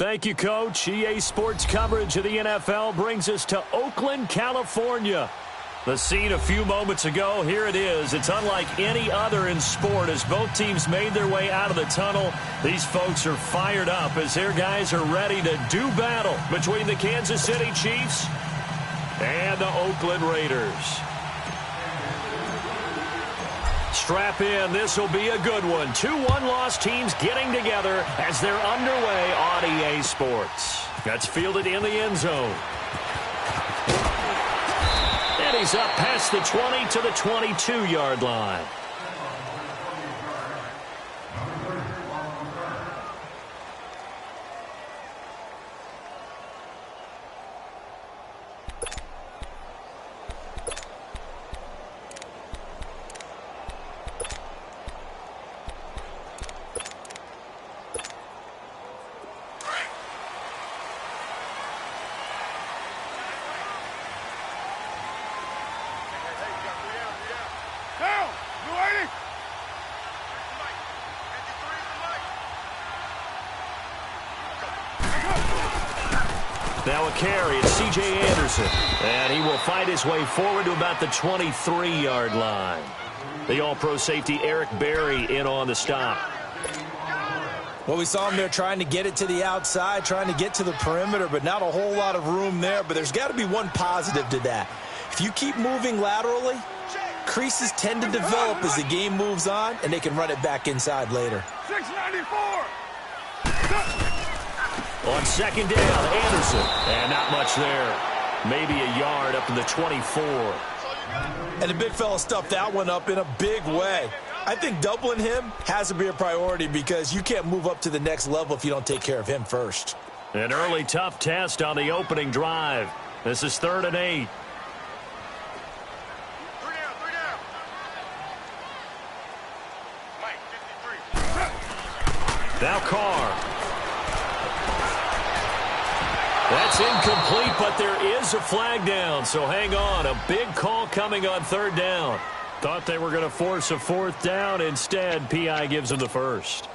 Thank you, Coach. EA Sports coverage of the NFL brings us to Oakland, California. The scene a few moments ago, here it is. It's unlike any other in sport as both teams made their way out of the tunnel. These folks are fired up as their guys are ready to do battle between the Kansas City Chiefs and the Oakland Raiders. Strap in. This will be a good one. 2 one-loss teams getting together as they're underway on EA Sports. That's fielded in the end zone. And he's up past the 20 to the 22-yard line. Now a carry, it's C.J. Anderson. And he will fight his way forward to about the 23-yard line. The All-Pro safety Eric Berry in on the stop. Well, we saw him there trying to get it to the outside, trying to get to the perimeter, but not a whole lot of room there. But there's got to be one positive to that. If you keep moving laterally, creases tend to develop as the game moves on, and they can run it back inside later. 694! On second down, Anderson. And not much there. Maybe a yard up to the 24. And the big fella stuffed that one up in a big way. I think doubling him has to be a priority because you can't move up to the next level if you don't take care of him first. An early tough test on the opening drive. This is 3rd and 8. Three down. Mike, 53. Now Carr. That's incomplete, but there is a flag down, so hang on. A big call coming on 3rd down. Thought they were going to force a 4th down. Instead, P.I. gives them the first.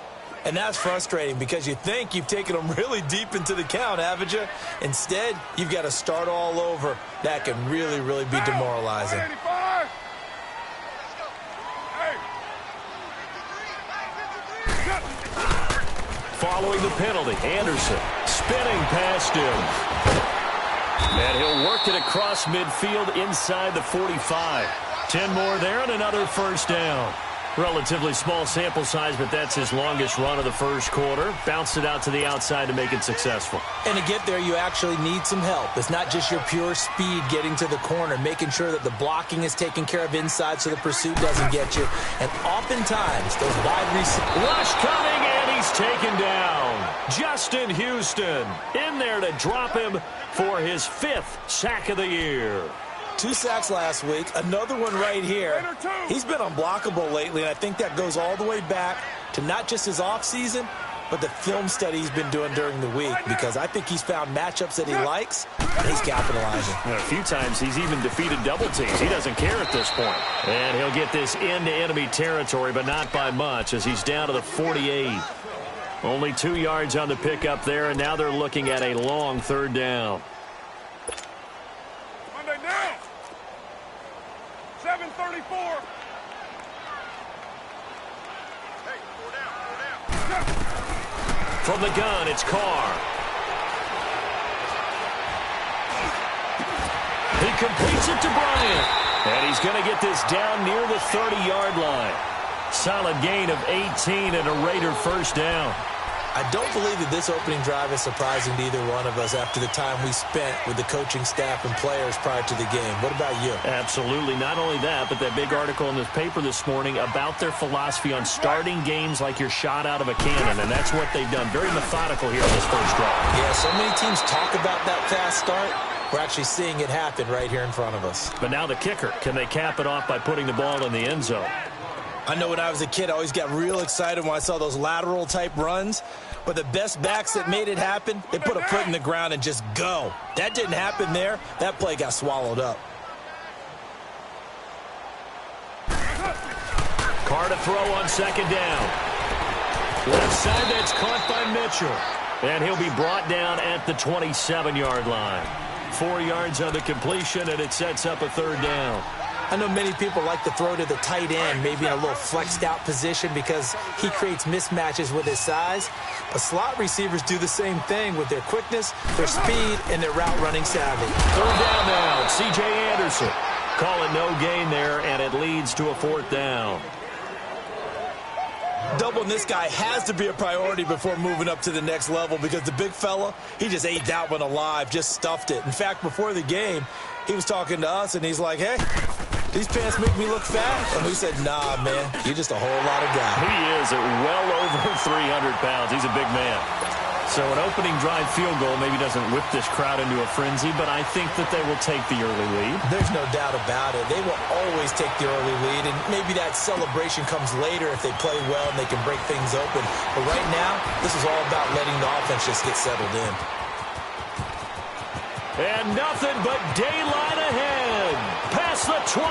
And that's frustrating because you think you've taken them really deep into the count, haven't you? Instead, you've got to start all over. That can really, really be demoralizing. 185. Following the penalty, Anderson spinning past him. And he'll work it across midfield inside the 45. 10 more there and another first down. Relatively small sample size, but that's his longest run of the first quarter. Bounced it out to the outside to make it successful. And to get there, you actually need some help. It's not just your pure speed getting to the corner, making sure that the blocking is taken care of inside so the pursuit doesn't get you. And oftentimes, those wide receivers... Rush coming, and he's taken down. Justin Houston in there to drop him for his 5th sack of the year. 2 sacks last week, another one right here. He's been unblockable lately, and I think that goes all the way back to not just his offseason, but the film study he's been doing during the week, because I think he's found matchups that he likes, and he's capitalizing. A few times he's even defeated double teams. He doesn't care at this point. And he'll get this into enemy territory, but not by much, as he's down to the 48. Only 2 yards on the pickup there, and now they're looking at a long 3rd down. 734. Hey, 4 down. From the gun, it's Carr. He completes it to Bryant. And he's going to get this down near the 30-yard line. Solid gain of 18 and a Raider first down. I don't believe that this opening drive is surprising to either one of us after the time we spent with the coaching staff and players prior to the game. What about you? Absolutely. Not only that, but that big article in the paper this morning about their philosophy on starting games like you're shot out of a cannon, and that's what they've done. Very methodical here in this first drive. Yeah, so many teams talk about that fast start. We're actually seeing it happen right here in front of us. But now the kicker. Can they cap it off by putting the ball in the end zone? I know when I was a kid, I always got real excited when I saw those lateral-type runs. But the best backs that made it happen, they put a foot in the ground and just go. That didn't happen there. That play got swallowed up. Carr to throw on second down. Left side, that's caught by Mitchell. And he'll be brought down at the 27-yard line. 4 yards on the completion, and it sets up a third down. I know many people like to throw to the tight end, maybe in a little flexed out position because he creates mismatches with his size. But slot receivers do the same thing with their quickness, their speed, and their route running savvy. Third down now. It's C.J. Anderson. Calling no gain there, and it leads to a fourth down. Doubling this guy has to be a priority before moving up to the next level because the big fella, he just ate that one alive, just stuffed it. In fact, before the game, he was talking to us, and he's like, hey, these pants make me look fat. And we said, nah, man, you're just a whole lot of guy. He is at well over 300 pounds. He's a big man. So an opening drive field goal maybe doesn't whip this crowd into a frenzy, but I think that they will take the early lead. There's no doubt about it. They will always take the early lead, and maybe that celebration comes later if they play well and they can break things open. But right now, this is all about letting the offense just get settled in. And nothing but daylight ahead. Past the 20.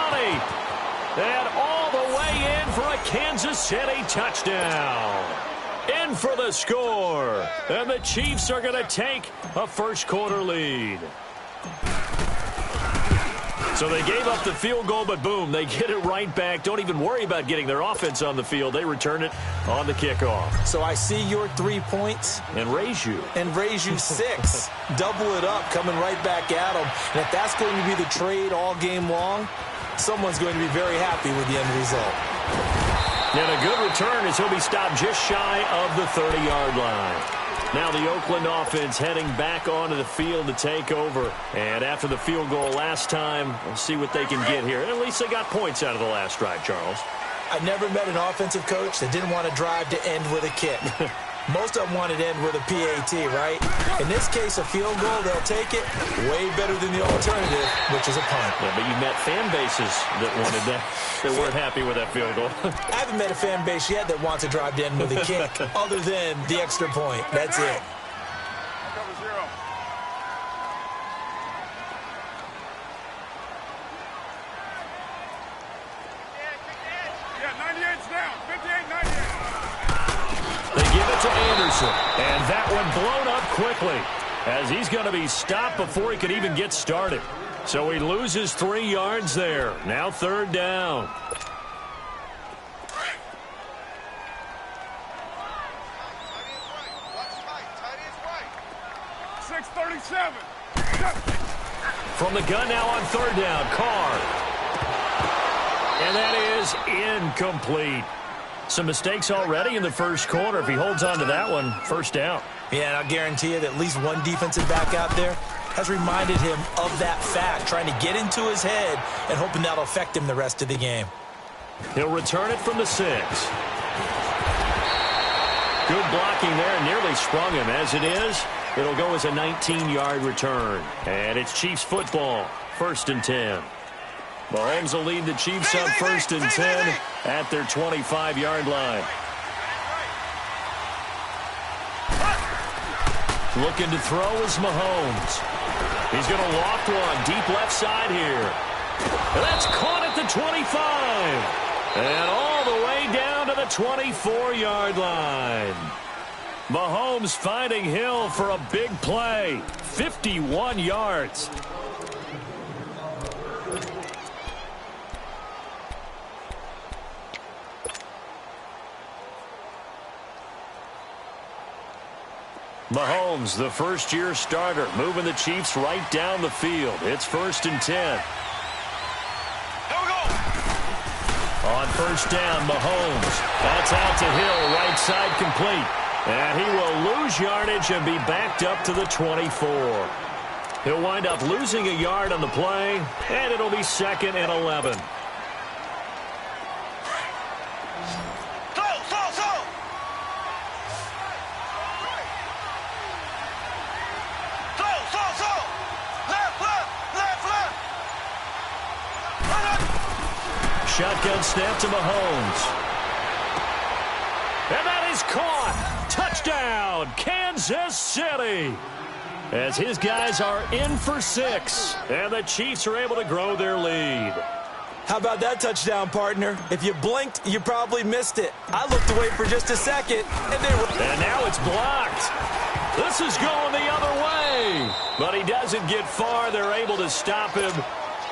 And all the way in for a Kansas City touchdown. In for the score. And the Chiefs are going to take a first-quarter lead. So they gave up the field goal, but boom, they get it right back. Don't even worry about getting their offense on the field. They return it on the kickoff. So I see your 3 points. And raise you. And raise you 6. Double it up, coming right back at them. And if that's going to be the trade all game long, someone's going to be very happy with the end result. And a good return as he'll be stopped just shy of the 30-yard line. Now the Oakland offense heading back onto the field to take over. And after the field goal last time, we'll see what they can get here. At least they got points out of the last drive, Charles. I never met an offensive coach that didn't want to drive to end with a kick. Most of them wanted to end with a PAT, right? In this case, a field goal, they'll take it way better than the alternative, which is a punt. Yeah, but you met fan bases that wanted that, that weren't happy with that field goal. I haven't met a fan base yet that wants to drive to end with a kick, other than the extra point. That's it. Cover 0. Yeah, 98's down. 58, 98. They give it to Anderson, and that one blown up quickly as he's going to be stopped before he can even get started. So he loses 3 yards there. Now third down. Tight is right. 6:37. From the gun now on third down, Carr. And that is incomplete. Some mistakes already in the first quarter. If he holds on to that one, first down. Yeah, and I'll guarantee you that at least one defensive back out there has reminded him of that fact, trying to get into his head and hoping that'll affect him the rest of the game. He'll return it from the 6. Good blocking there, nearly sprung him. As it is, it'll go as a 19-yard return. And it's Chiefs football, 1st and 10. Mahomes will lead the Chiefs up 1st and 10 at their 25-yard line. Looking to throw is Mahomes. He's going to loft one deep left side here. And that's caught at the 25. And all the way down to the 24-yard line. Mahomes finding Hill for a big play. 51 yards. Mahomes, the first-year starter, moving the Chiefs right down the field. It's 1st and 10. Here we go. On first down, Mahomes. That's out to Hill, right side complete. And he will lose yardage and be backed up to the 24. He'll wind up losing a yard on the play, and it'll be 2nd and 11. Shotgun snap to Mahomes. And that is caught. Touchdown, Kansas City. As his guys are in for 6. And the Chiefs are able to grow their lead. How about that touchdown, partner? If you blinked, you probably missed it. I looked away for just a second, and they were... And now it's blocked. This is going the other way. But he doesn't get far. They're able to stop him.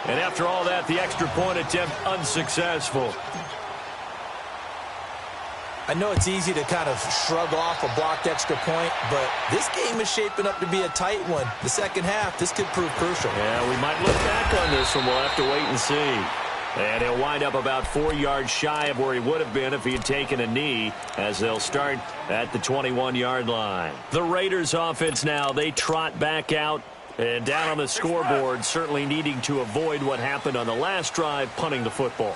And after all that, the extra point attempt unsuccessful. I know it's easy to kind of shrug off a blocked extra point, but this game is shaping up to be a tight one. The second half, this could prove crucial. Yeah, we might look back on this one. We'll have to wait and see. And he'll wind up about 4 yards shy of where he would have been if he had taken a knee, as they'll start at the 21-yard line. The Raiders offense now, they trot back out and down on the scoreboard, certainly needing to avoid what happened on the last drive, punting the football.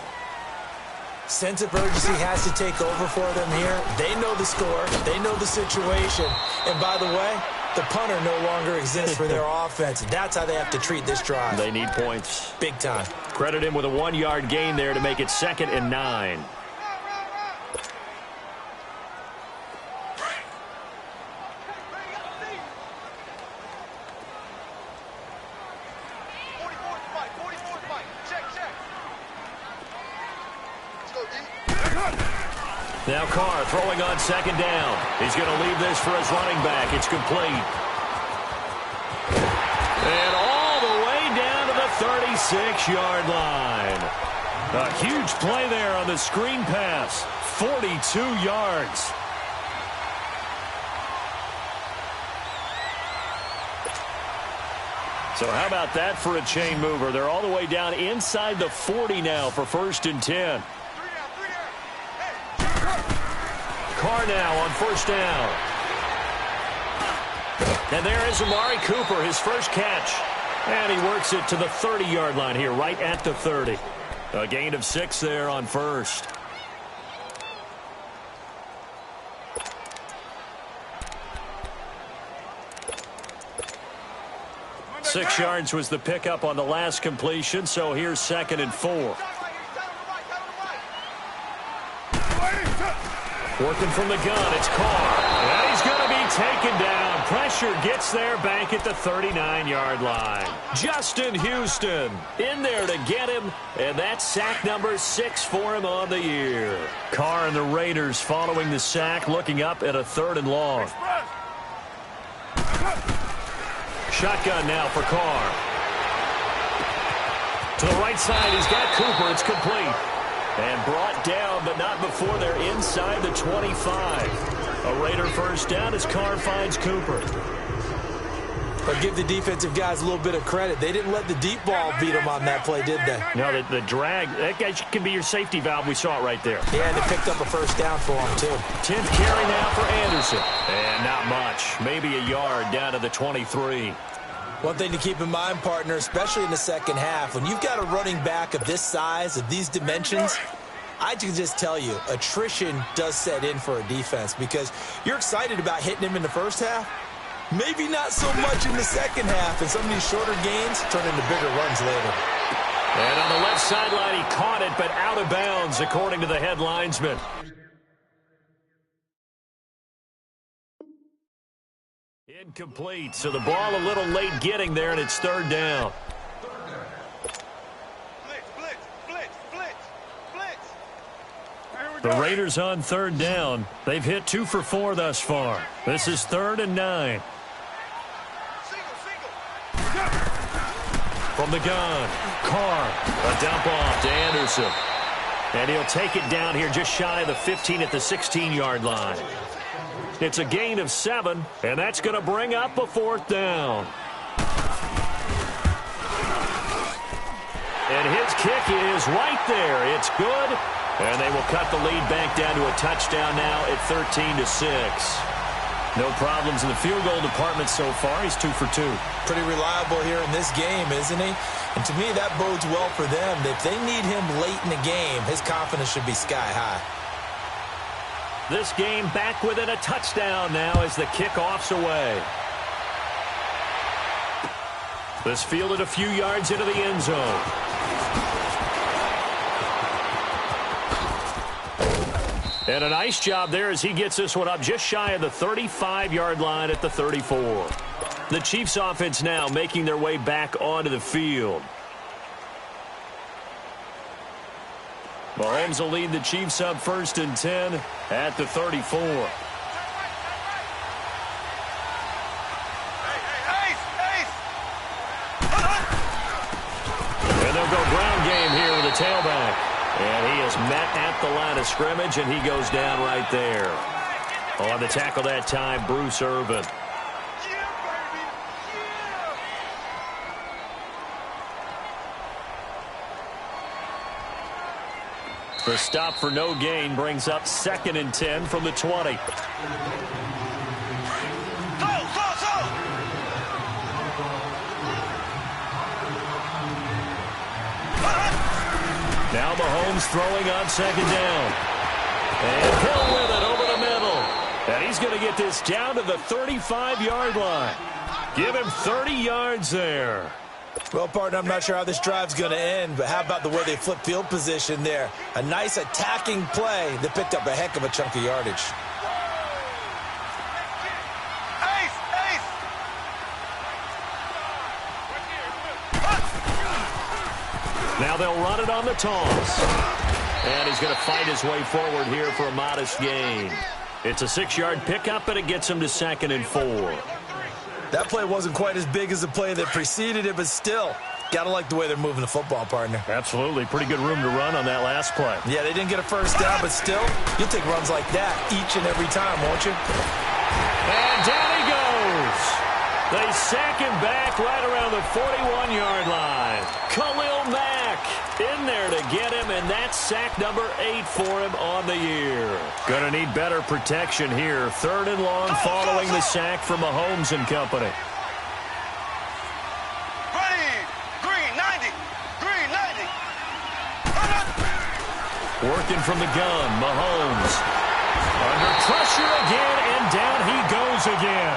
Sense of urgency has to take over for them here. They know the score. They know the situation. And by the way, the punter no longer exists for their offense. That's how they have to treat this drive. They need points. Big time. Credit him with a 1-yard gain there to make it 2nd and 9. Now Carr throwing on 2nd down. He's going to leave this for his running back. It's complete. And all the way down to the 36-yard line. A huge play there on the screen pass. 42 yards. So how about that for a chain mover? They're all the way down inside the 40 now for 1st and 10. Carr now on 1st down. And there is Amari Cooper, his first catch. And he works it to the 30-yard line here, right at the 30. A gain of 6 there on 1st. Six yards was the pickup on the last completion, so here's 2nd and 4. Working from the gun, it's Carr. And he's going to be taken down. Pressure gets there back at the 39-yard line. Justin Houston in there to get him, and that's sack number 6 for him on the year. Carr and the Raiders following the sack, looking up at a 3rd and long. Shotgun now for Carr. To the right side, he's got Cooper. It's complete. And brought down, but not before they're inside the 25. A Raider first down as Carr finds Cooper. But give the defensive guys a little bit of credit. They didn't let the deep ball beat them on that play, did they? No, the drag, that guy can be your safety valve. We saw it right there. Yeah, and they picked up a first down for him, too. 10th carry now for Anderson. And not much. Maybe a yard down to the 23. One thing to keep in mind, partner, especially in the second half, when you've got a running back of this size, of these dimensions, I can just tell you, attrition does set in for a defense because you're excited about hitting him in the first half. Maybe not so much in the second half, and some of these shorter gains turn into bigger runs later. And on the left sideline, he caught it, but out of bounds, according to the head linesman. Incomplete, so the ball a little late getting there, and it's 3rd down. The Raiders on 3rd down. They've hit 2 for 4 thus far. This is 3rd and 9. From the gun, Carr, a dump off to Anderson. And he'll take it down here just shy of the 15 at the 16-yard line. It's a gain of 7, and that's going to bring up a 4th down. And his kick is right there. It's good. And they will cut the lead back down to a touchdown now at 13-6. No problems in the field goal department so far. He's 2 for 2. Pretty reliable here in this game, isn't he? And to me, that bodes well for them. If they need him late in the game, his confidence should be sky high. This game back within a touchdown now as the kickoff's away. This fielded a few yards into the end zone. And a nice job there as he gets this one up just shy of the 35-yard line at the 34. The Chiefs offense now making their way back onto the field. Mahomes will lead the Chiefs up 1st and 10 at the 34. And he is met at the line of scrimmage, and he goes down right there. On the tackle that time, Bruce Irvin. The stop for no gain brings up 2nd and 10 from the 20. Now Mahomes throwing on 2nd down. And Hill with it over the middle. And he's going to get this down to the 35-yard line. Give him 30 yards there. Well, partner, I'm not sure how this drive's going to end, but how about the way they flip field position there? A nice attacking play that picked up a heck of a chunk of yardage. Now they'll run it on the toss. And he's going to fight his way forward here for a modest gain. It's a 6-yard pickup, and it gets him to 2nd and 4. That play wasn't quite as big as the play that preceded it, but still, got to like the way they're moving the football, partner. Absolutely. Pretty good room to run on that last play. Yeah, they didn't get a first down, but still, you'll take runs like that each and every time, won't you? And down he goes. They sack him back right around the 41-yard line. Khalil Mack in there to get him, and that's sack number 8 for him on the year. Going to need better protection here. 3rd and long following the sack from Mahomes and company. Green 90. Green 90. Working from the gun, Mahomes. Under pressure again, and down he goes again.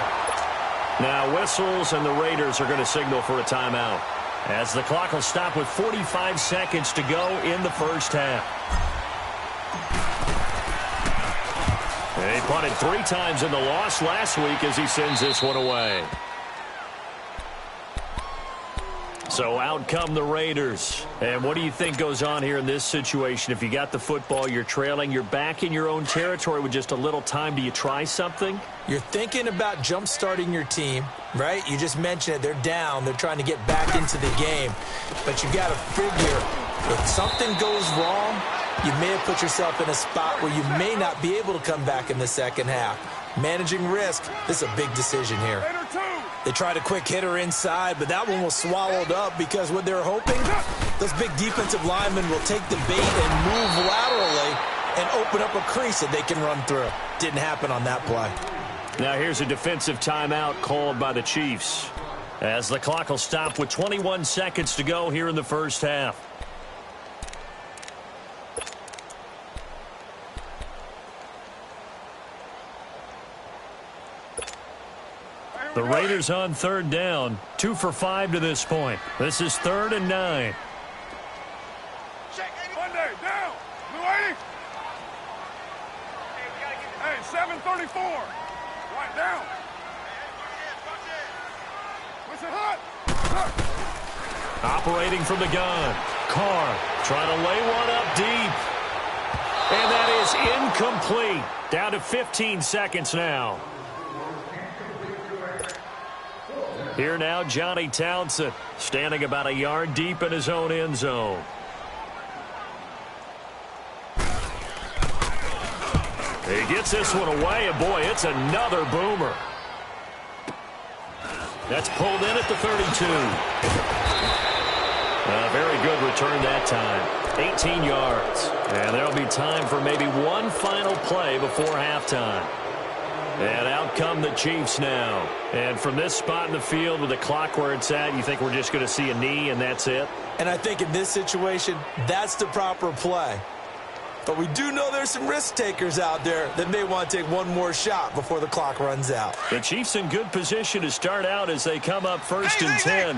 Now whistles, and the Raiders are going to signal for a timeout, as the clock will stop with 45 seconds to go in the first half. He punted 3 times in the loss last week as he sends this one away. So out come the Raiders. And what do you think goes on here in this situation? If you got the football, you're trailing, you're back in your own territory with just a little time. Do you try something? You're thinking about jump-starting your team, right? You just mentioned it. They're down. They're trying to get back into the game. But you got to figure, if something goes wrong, you may have put yourself in a spot where you may not be able to come back in the second half. Managing risk, this is a big decision here. They tried a quick hitter inside, but that one was swallowed up because what they're hoping, those big defensive linemen will take the bait and move laterally and open up a crease that they can run through. Didn't happen on that play. Now here's a defensive timeout called by the Chiefs, as the clock will stop with 21 seconds to go here in the first half. The Raiders on 3rd down, 2 for 5 to this point. This is 3rd and 9. Monday, down. Blue 80. Hey, 734. Right down. What's it hot? Operating from the gun. Carr trying to lay one up deep. And that is incomplete. Down to 15 seconds now. Here now, Johnny Townsend, standing about a yard deep in his own end zone. He gets this one away, and boy, it's another boomer. That's pulled in at the 32. A very good return that time. 18 yards. And there'll be time for maybe one final play before halftime. And out come the Chiefs now. And from this spot in the field with the clock where it's at, you think we're just going to see a knee and that's it? And I think in this situation, that's the proper play. But we do know there's some risk takers out there that may want to take one more shot before the clock runs out. The Chiefs in good position to start out as they come up 1st and 10.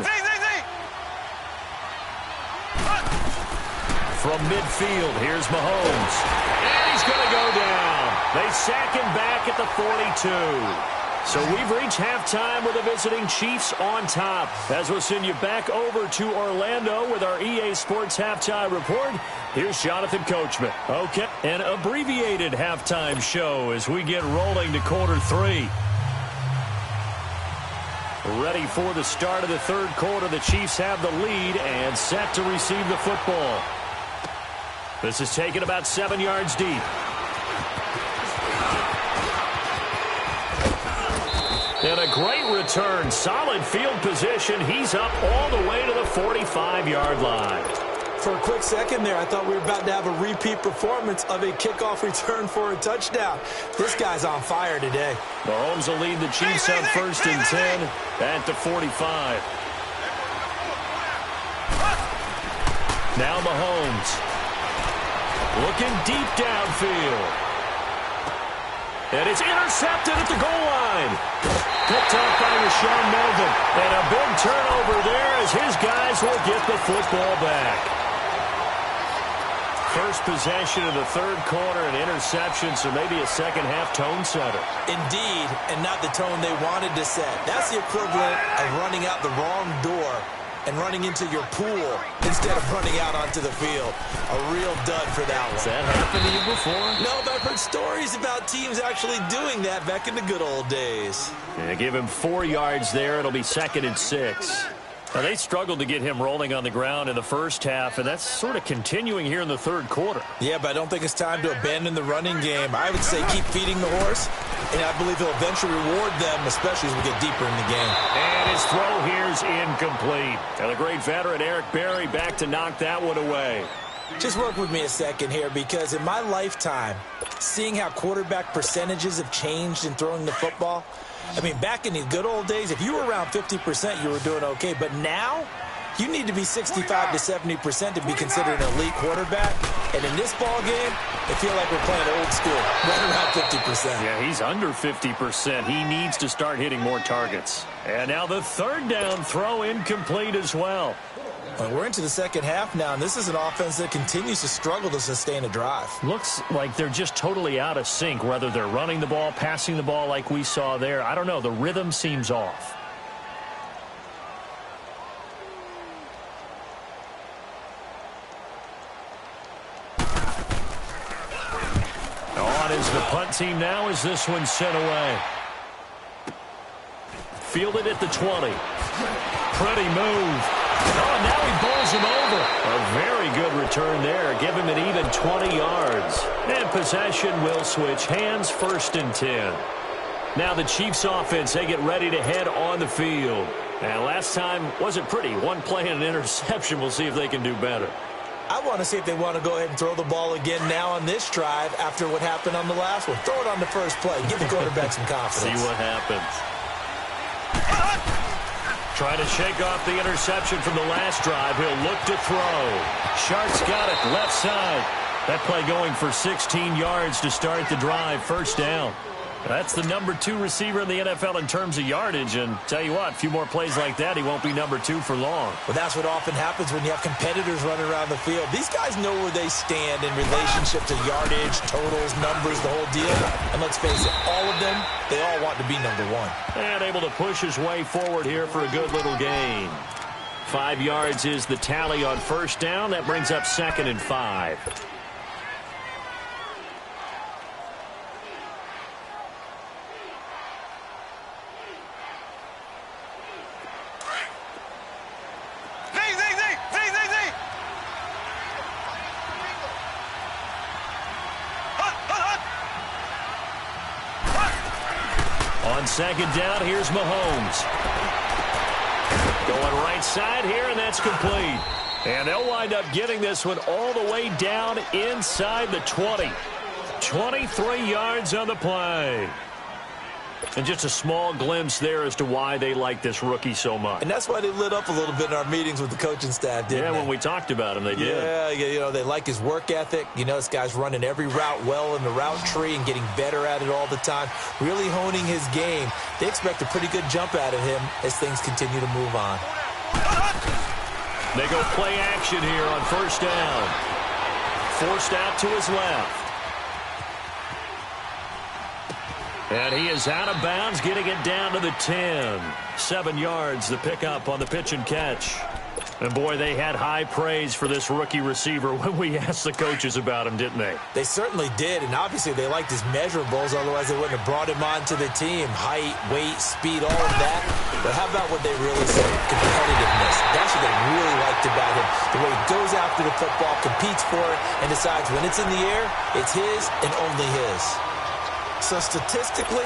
From midfield, here's Mahomes. And he's going to go down. They sack him back at the 42. So we've reached halftime with the visiting Chiefs on top. As we'll send you back over to Orlando with our EA Sports Halftime Report, here's Jonathan Coachman. Okay, an abbreviated halftime show as we get rolling to quarter 3. Ready for the start of the 3rd quarter. The Chiefs have the lead and set to receive the football. This is taken about 7 yards deep. And a great return. Solid field position. He's up all the way to the 45-yard line. For a quick second there, I thought we were about to have a repeat performance of a kickoff return for a touchdown. This guy's on fire today. Mahomes will lead the Chiefs on 1st and 10 at the 45. Now Mahomes looking deep downfield. And it's intercepted at the goal line. Picked off by Rashaan Melvin. And a big turnover there as his guys will get the football back. First possession of the third quarter, an interception, so maybe a second-half tone setter. Indeed, and not the tone they wanted to set. That's the equivalent of running out the wrong door and running into your pool instead of running out onto the field. A real dud for that one. Has that happened to you before? No, but I've heard stories about teams actually doing that back in the good old days. Yeah, give him 4 yards there. It'll be 2nd and 6. Now, they struggled to get him rolling on the ground in the first half, and that's sort of continuing here in the third quarter. Yeah, but I don't think it's time to abandon the running game. I would say keep feeding the horse, and I believe he'll eventually reward them, especially as we get deeper in the game. And his throw here's incomplete. And the great veteran Eric Berry back to knock that one away. Just work with me a second here, because in my lifetime, seeing how quarterback percentages have changed in throwing the football, I mean, back in the good old days, if you were around 50%, you were doing okay. But now, you need to be 65 to 70% to be considered an elite quarterback. And in this ball game, I feel like we're playing old school, right around 50%. Yeah, he's under 50%. He needs to start hitting more targets. And now the third down throw incomplete as well. Well, we're into the second half now, and this is an offense that continues to struggle to sustain a drive. Looks like they're just totally out of sync, whether they're running the ball, passing the ball like we saw there. I don't know. The rhythm seems off. On is the punt team now as this one's sent away. Fielded at the 20. Pretty move. Oh, now he bowls him over. A very good return there. Give him an even 20 yards. And possession will switch hands, 1st and 10. Now the Chiefs offense, they get ready to head on the field. And last time wasn't pretty. One play and an interception. We'll see if they can do better. I want to see if they want to go ahead and throw the ball again now on this drive after what happened on the last one. Throw it on the first play. Give the quarterback some confidence. See what happens. Trying to shake off the interception from the last drive. He'll look to throw. Sharks got it left side. That play going for 16 yards to start the drive. 1st down. That's the number 2 receiver in the NFL in terms of yardage. And tell you what, a few more plays like that, he won't be number 2 for long. Well, that's what often happens when you have competitors running around the field. These guys know where they stand in relationship to yardage, totals, numbers, the whole deal. And let's face it, all of them, they all want to be number 1. And able to push his way forward here for a good little gain. 5 yards is the tally on 1st down. That brings up 2nd and 5. On 2nd down, here's Mahomes. Going right side here, and that's complete. And they'll wind up getting this one all the way down inside the 20. 23 yards on the play. And just a small glimpse there as to why they like this rookie so much. And that's why they lit up a little bit in our meetings with the coaching staff, didn't they? Yeah, when we talked about him, they did. Yeah, you know, they like his work ethic. You know, this guy's running every route well in the route tree and getting better at it all the time, really honing his game. They expect a pretty good jump out of him as things continue to move on. They go play action here on 1st down. Forced out to his left. And he is out of bounds, getting it down to the 10. 7 yards, the pickup on the pitch and catch. And, boy, they had high praise for this rookie receiver when we asked the coaches about him, didn't they? They certainly did, and obviously they liked his measurables, otherwise they wouldn't have brought him onto the team. Height, weight, speed, all of that. But how about what they really said? Competitiveness. That's what they really liked about him. The way he goes after the football, competes for it, and decides when it's in the air, it's his and only his. So statistically,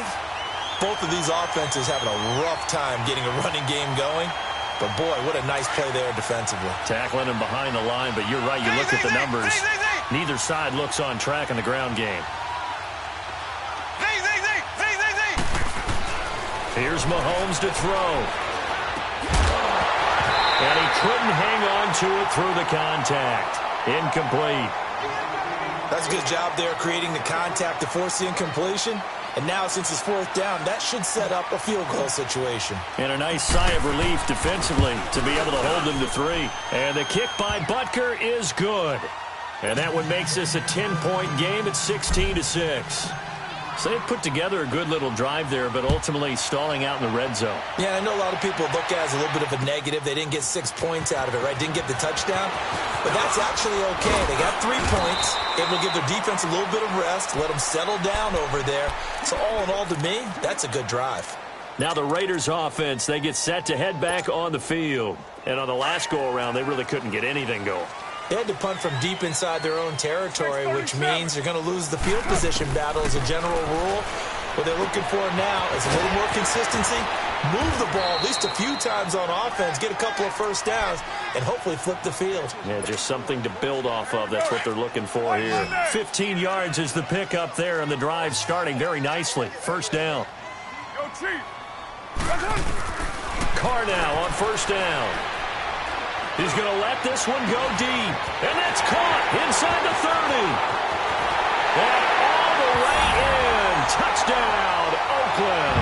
both of these offenses having a rough time getting a running game going. But, boy, what a nice play there defensively. Tackling him behind the line, but you're right. You look at the numbers. Neither side looks on track in the ground game. Here's Mahomes to throw. And he couldn't hang on to it through the contact. Incomplete. That's a good job there creating the contact to force the incompletion. And now, since it's fourth down, that should set up a field goal situation. And a nice sigh of relief defensively to be able to hold them to 3. And the kick by Butker is good. And that one makes this a 10-point game at 16-6. So they put together a good little drive there, but ultimately stalling out in the red zone. Yeah, I know a lot of people look at it as a little bit of a negative. They didn't get 6 points out of it, right? Didn't get the touchdown. But that's actually okay. They got 3 points. Able to give their defense a little bit of rest, let them settle down over there. So all in all, to me, that's a good drive. Now the Raiders offense, they get set to head back on the field. And on the last go-around, they really couldn't get anything going. They had to punt from deep inside their own territory, which means they're going to lose the field position battle as a general rule. What they're looking for now is a little more consistency, move the ball at least a few times on offense, get a couple of first downs, and hopefully flip the field. Yeah, just something to build off of. That's what they're looking for here. 15 yards is the pickup there, and the drive starting very nicely. First down. Go, Chief. Carr now on first down. He's going to let this one go deep. And that's caught inside the 30. And all the way in. Touchdown, Oakland.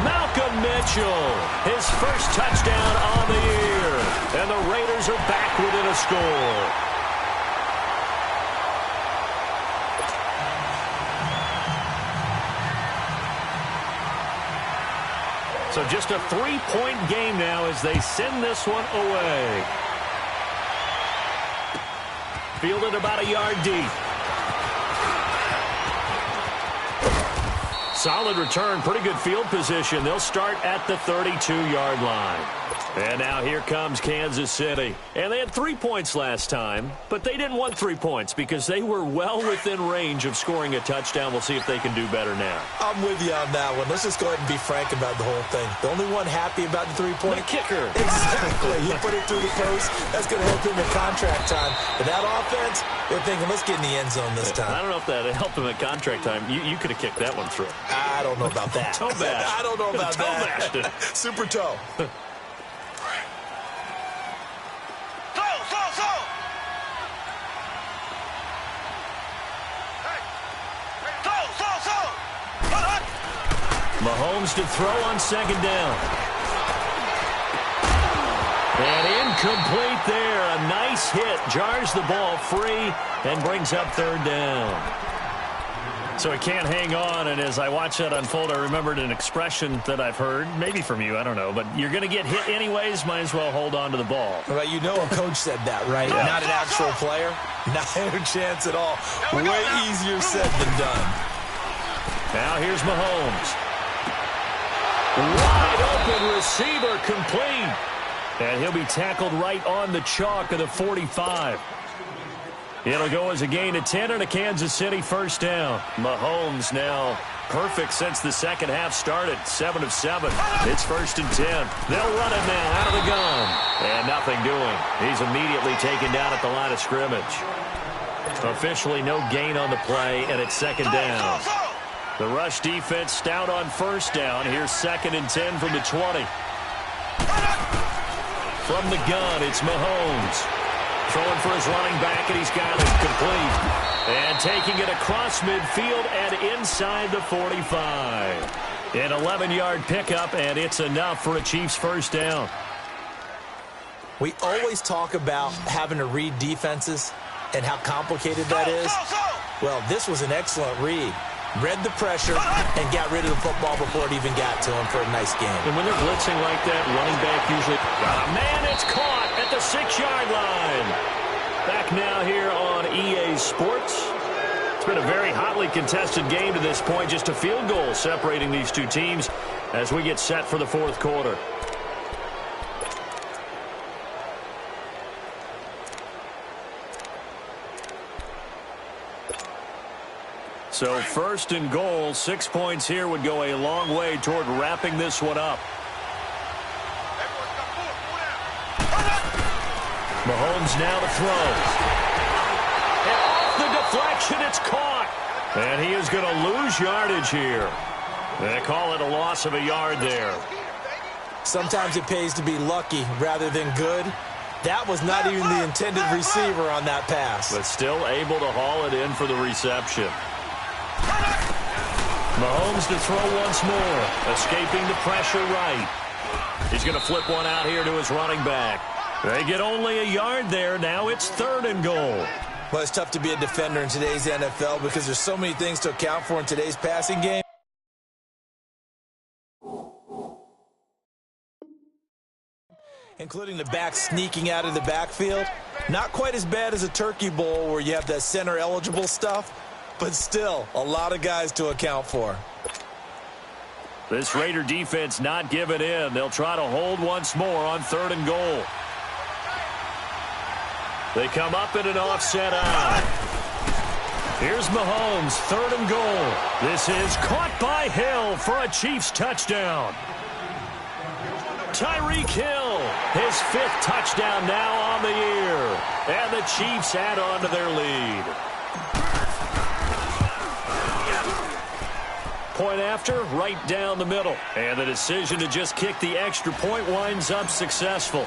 Malcolm Mitchell, his first touchdown on the year. And the Raiders are back within a score. So just a 3-point game now as they send this one away. Fielded about a yard deep. Solid return, pretty good field position. They'll start at the 32-yard line. And now here comes Kansas City. And they had 3 points last time, but they didn't want 3 points because they were well within range of scoring a touchdown. We'll see if they can do better now. I'm with you on that one. Let's just go ahead and be frank about the whole thing. The only one happy about the 3-point? The kicker. Exactly. He put it through the post. That's going to help him in contract time. But that offense, they're thinking, let's get in the end zone this time. I don't know if that helped him at contract time. You could have kicked that one through. I don't know about that. Toe bash. I don't know about that. Toe Super toe. Mahomes to throw on second down. And incomplete there. A nice hit. Jars the ball free and brings up third down. So he can't hang on, and as I watch that unfold, I remembered an expression that I've heard, maybe from you, I don't know, but you're going to get hit anyways, might as well hold on to the ball. Well, you know a coach said that, right? Yeah. Not an actual player. Not a chance at all. Way easier said than done. Now here's Mahomes. Wide open receiver complete. And he'll be tackled right on the chalk of the 45. It'll go as a gain of 10 and a Kansas City first down. Mahomes now perfect since the second half started. 7 of 7. It's first and 10. They'll run it now out of the gun. And nothing doing. He's immediately taken down at the line of scrimmage. Officially no gain on the play, and it's second down. The rush defense stout on first down. Here's second and 10 from the 20. From the gun, it's Mahomes. Throwing for his running back, and he's got it complete. And taking it across midfield and inside the 45. An 11-yard pickup, and it's enough for a Chiefs first down. We always talk about having to read defenses and how complicated that is. Well, this was an excellent read. Read the pressure and got rid of the football before it even got to him for a nice game. And when they're blitzing like that, running back usually... man, it's caught at the 6-yard line. Back now here on EA Sports. It's been a very hotly contested game to this point. Just a field goal separating these two teams as we get set for the fourth quarter. So first and goal, 6 points here would go a long way toward wrapping this one up. Mahomes now to throw. And off the deflection, it's caught. And he is going to lose yardage here. They call it a loss of a yard there. Sometimes it pays to be lucky rather than good. That was not even the intended receiver on that pass. But still able to haul it in for the reception. Mahomes to throw once more. Escaping the pressure right. He's going to flip one out here to his running back. They get only a yard there. Now it's 3rd and goal. Well, it's tough to be a defender in today's NFL because there's so many things to account for in today's passing game. Including the back sneaking out of the backfield. Not quite as bad as a turkey bowl where you have that center eligible stuff, but still a lot of guys to account for. This Raider defense not giving in. They'll try to hold once more on 3rd and goal. They come up in an offset eye. Here's Mahomes, 3rd and goal. This is caught by Hill for a Chiefs touchdown. Tyreek Hill, his 5th touchdown now on the year. And the Chiefs add on to their lead. Point after, right down the middle. And the decision to just kick the extra point winds up successful.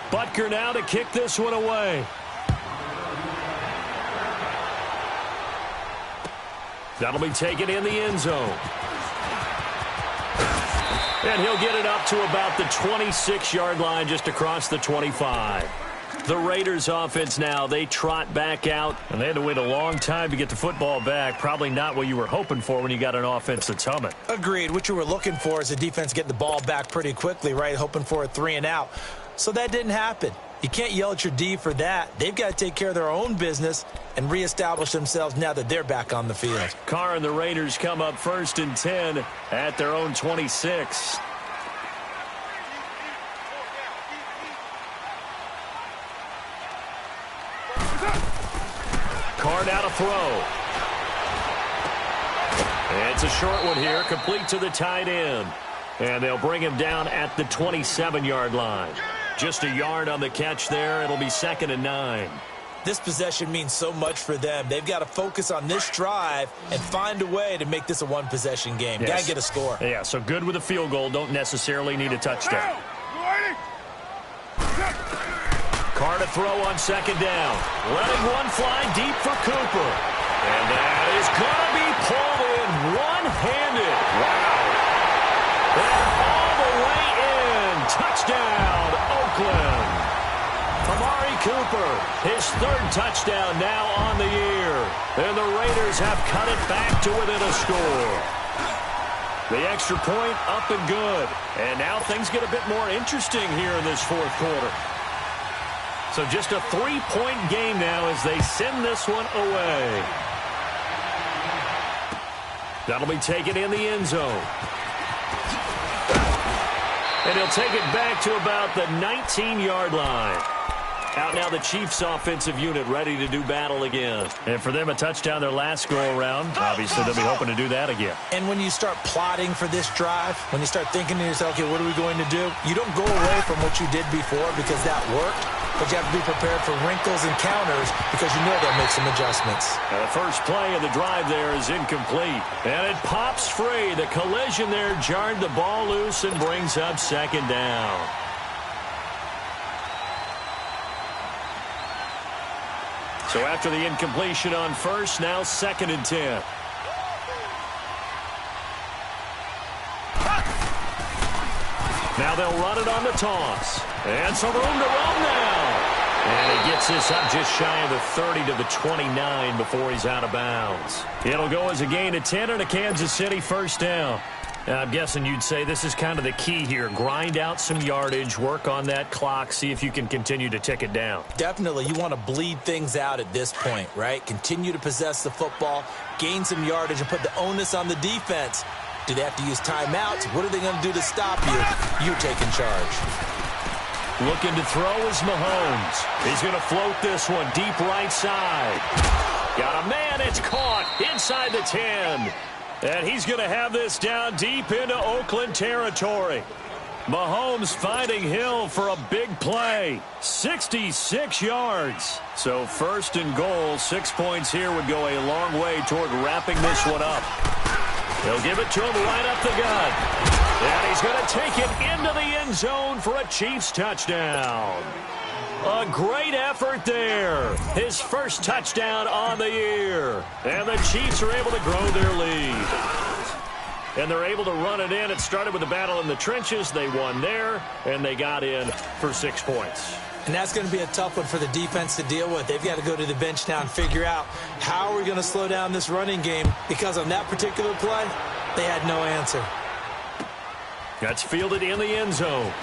Butker now to kick this one away. That'll be taken in the end zone. And he'll get it up to about the 26-yard line, just across the 25. The Raiders offense now, they trot back out, and they had to wait a long time to get the football back. Probably not what you were hoping for when you got an offense that's humming. Agreed. What you were looking for is the defense getting the ball back pretty quickly, right? Hoping for a 3 and out. So that didn't happen. You can't yell at your D for that. They've got to take care of their own business and reestablish themselves now that they're back on the field. Carr and the Raiders come up 1st and 10 at their own 26. Carr now to throw. It's a short one here, complete to the tight end. And they'll bring him down at the 27-yard line. Just a yard on the catch there. It'll be 2nd and 9. This possession means so much for them. They've got to focus on this drive and find a way to make this a one-possession game. Yes. Got to get a score. Yeah, so good with a field goal. Don't necessarily need a touchdown. Carr to throw on 2nd down. Letting one fly deep for Cooper. And that is going to be pulled in one-handed. Wow. And all the way in. Touchdown, Oakland. Amari Cooper, his 3rd touchdown now on the year. And the Raiders have cut it back to within a score. The extra point up and good. And now things get a bit more interesting here in this 4th quarter. So just a 3-point game now as they send this one away. That'll be taken in the end zone. And he'll take it back to about the 19-yard line. Out now the Chiefs offensive unit ready to do battle again. And for them a touchdown their last go-around. Obviously they'll be hoping to do that again. And when you start plotting for this drive, when you start thinking to yourself, okay, what are we going to do? You don't go away from what you did before because that worked. But you have to be prepared for wrinkles and counters because you know they'll make some adjustments. Now the first play of the drive there is incomplete. And it pops free. The collision there jarred the ball loose and brings up 2nd down. So after the incompletion on 1st, now 2nd and 10. Now they'll run it on the toss. And some room to run now. And he gets this up just shy of the 30 to the 29 before he's out of bounds. It'll go as a gain of 10 and a Kansas City 1st down. Now, I'm guessing you'd say this is kind of the key here. Grind out some yardage, work on that clock, see if you can continue to tick it down. Definitely. You want to bleed things out at this point, right? Continue to possess the football, gain some yardage, and put the onus on the defense. Do they have to use timeouts? What are they going to do to stop you? You taking charge. Looking to throw is Mahomes. He's going to float this one deep right side. Got a man. It's caught inside the 10. And he's going to have this down deep into Oakland territory. Mahomes finding Hill for a big play. 66 yards. So first and goal, 6 points here would go a long way toward wrapping this one up. They'll give it to him right up the gut. And he's going to take it into the end zone for a Chiefs touchdown. A great effort there. His first touchdown on the year. And the Chiefs are able to grow their lead. And they're able to run it in. It started with a battle in the trenches. They won there, and they got in for 6 points. And that's going to be a tough one for the defense to deal with. They've got to go to the bench now and figure out how are we going to slow down this running game, because on that particular play, they had no answer. That's fielded in the end zone.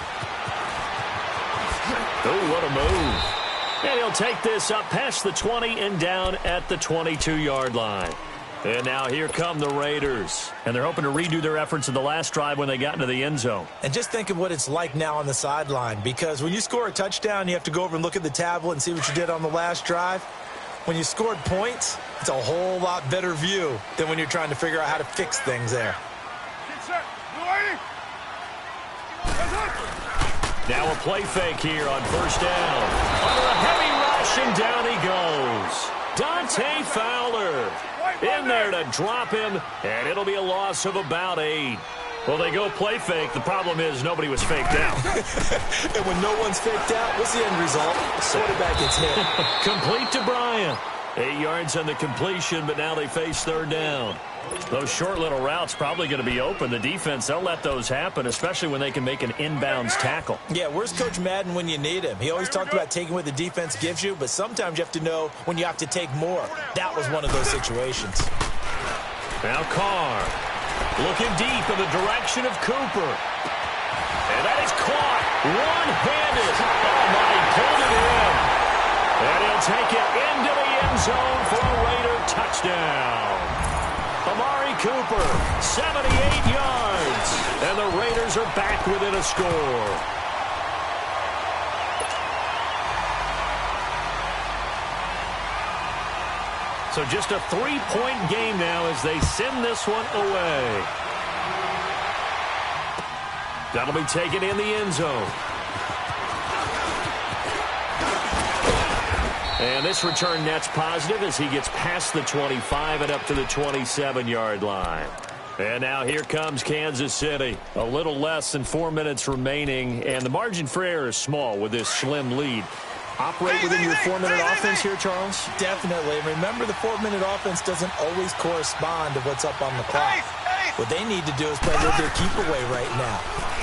Oh, what a move. And he'll take this up past the 20 and down at the 22-yard line. And now here come the Raiders. And they're hoping to redo their efforts in the last drive when they got into the end zone. And just think of what it's like now on the sideline, because when you score a touchdown, you have to go over and look at the tablet and see what you did on the last drive. When you scored points, it's a whole lot better view than when you're trying to figure out how to fix things there. Get set. Blue 80. Now a play fake here on first down. Under a heavy rush, and down he goes. Dante Fowler in there to drop him, and it'll be a loss of about 8. Well, they go play fake. The problem is nobody was faked out. And when no one's faked out, what's the end result? Quarterback gets hit. Complete to Bryant. 8 yards on the completion, but now they face third down. Those short little routes probably going to be open. The defense, they'll let those happen, especially when they can make an inbounds tackle. Yeah, where's Coach Madden when you need him? He always talked about taking what the defense gives you, but sometimes you have to know when you have to take more. That was one of those situations. Now Carr looking deep in the direction of Cooper. And that is caught one-handed. Oh, my, he pulled it in. And he'll take it into the end zone for a Raider touchdown. Amari Cooper, 78 yards. And the Raiders are back within a score. So just a 3-point game now as they send this one away. That'll be taken in the end zone. And this return net's positive as he gets past the 25 and up to the 27-yard line. And now here comes Kansas City. A little less than 4 minutes remaining, and the margin for error is small with this slim lead. Operate within your 4-minute offense here, Charles? Definitely. Remember, the 4-minute offense doesn't always correspond to what's up on the clock. What they need to do is play a little bit of keep away right now.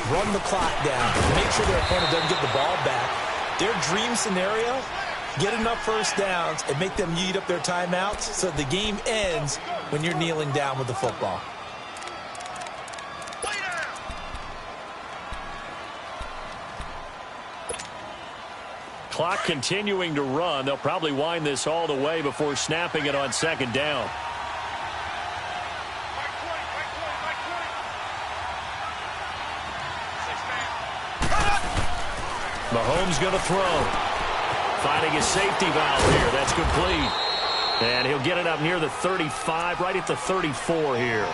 Run the clock down. Make sure their opponent doesn't get the ball back. Their dream scenario, get enough first downs and make them eat up their timeouts so the game ends when you're kneeling down with the football. Clock continuing to run. They'll probably wind this all the way before snapping it on second down. Mahomes going to throw. Finding his safety valve here. That's complete. And he'll get it up near the 35, right at the 34 here.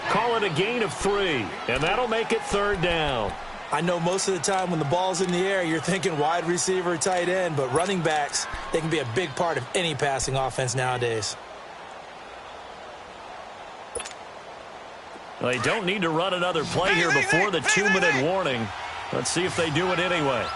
Call it a gain of 3, and that'll make it third down. I know most of the time when the ball's in the air, you're thinking wide receiver, tight end, but running backs, they can be a big part of any passing offense nowadays. They don't need to run another play here before the 2-minute warning. Let's see if they do it anyway.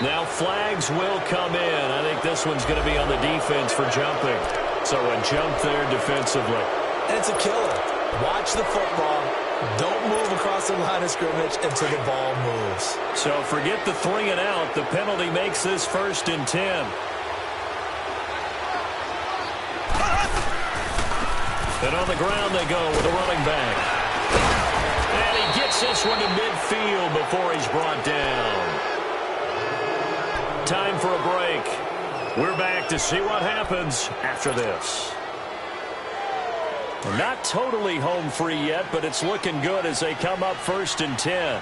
Now flags will come in. I think this one's going to be on the defense for jumping. So a jump there defensively. And it's a killer. Watch the football. Don't move across the line of scrimmage until the ball moves. So forget the 3 and out. The penalty makes this 1st and 10. And on the ground they go with a running back. And he gets this one to midfield before he's brought down. Time for a break. We're back to see what happens after this. Not totally home free yet, but it's looking good as they come up 1st and 10.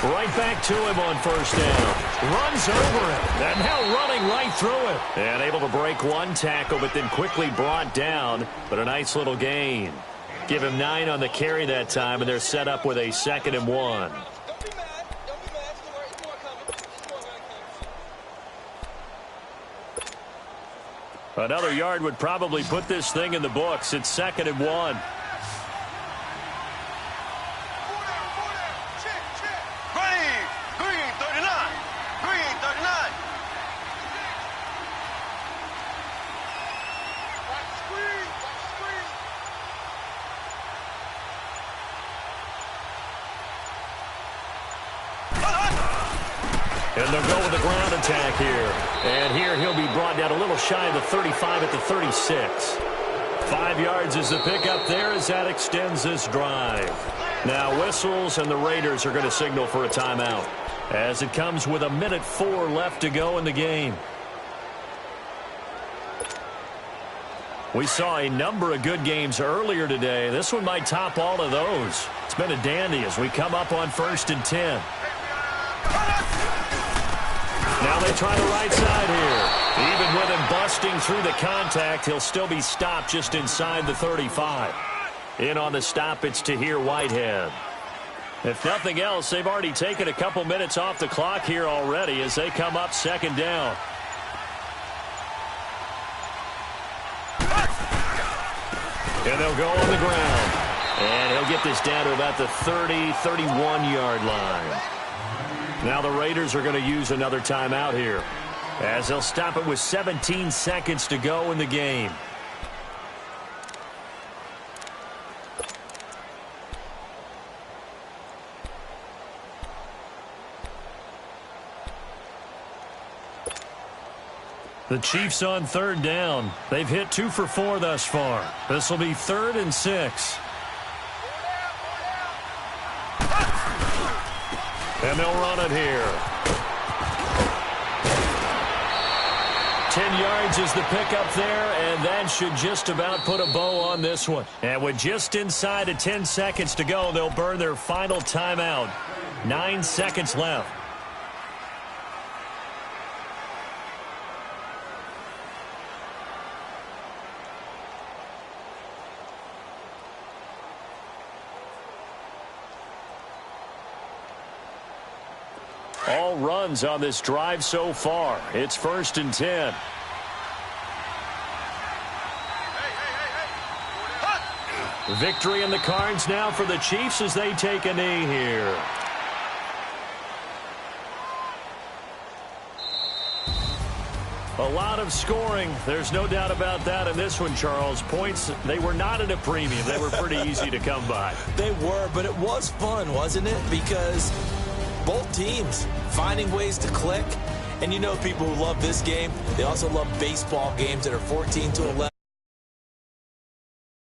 Right back to him on first down. Runs over him. And now running right through it. And able to break one tackle, but then quickly brought down. But a nice little gain. Give him 9 on the carry that time, and they're set up with a 2nd and 1. Another yard would probably put this thing in the books. It's 2nd and 1. And they'll go with the ground attack here. And here he'll be brought down a little shy of the 35 at the 36. 5 yards is the pickup there as that extends this drive. Now whistles, and the Raiders are going to signal for a timeout as it comes with 1:04 left to go in the game. We saw a number of good games earlier today. This one might top all of those. It's been a dandy as we come up on 1st and 10. Now they try the right side here. Even with him busting through the contact, he'll still be stopped just inside the 35. In on the stop, it's Tahir Whitehead. If nothing else, they've already taken a couple minutes off the clock here already as they come up 2nd down. And they'll go on the ground. And he'll get this down to about the 30, 31-yard line. Now the Raiders are going to use another timeout here as they'll stop it with 17 seconds to go in the game. The Chiefs on 3rd down. They've hit 2 for 4 thus far. This will be 3rd and 6. And they'll run it here. 10 yards is the pickup there, and that should just about put a bow on this one. And with just inside of 10 seconds to go, they'll burn their final timeout. 9 seconds left. All runs on this drive so far. It's 1st and 10. Victory in the cards now for the Chiefs as they take a knee here. A lot of scoring. There's no doubt about that in this one, Charles. Points, they were not at a premium. They were pretty easy to come by. They were, but it was fun, wasn't it? Because both teams finding ways to click. And you know people who love this game, they also love baseball games that are 14-11.